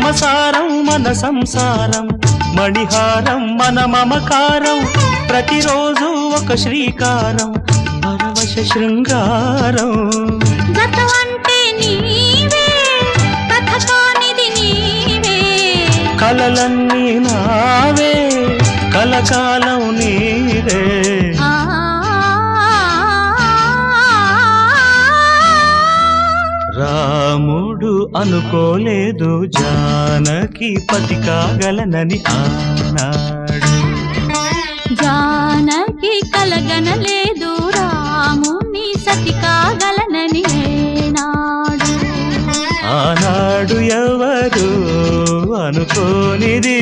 మమసారం మన సంసారం, మణిహారం మన మమకారం, ప్రతిరోజు ఒక శ్రీకారం, పరవశ శృంగారం. గతమంటే నీవే, కథ కానిది నీవే, కలలన్నీ నావే, కలకాలం నీవే. రాముడు అనుకోలేదు జానకి పతి కాగలనని ఆనాడు, జానకి కలగనలేదు రాముని సతి కాగలనని ఏనాడు. ఆనాడు ఎవరు అనుకోనిది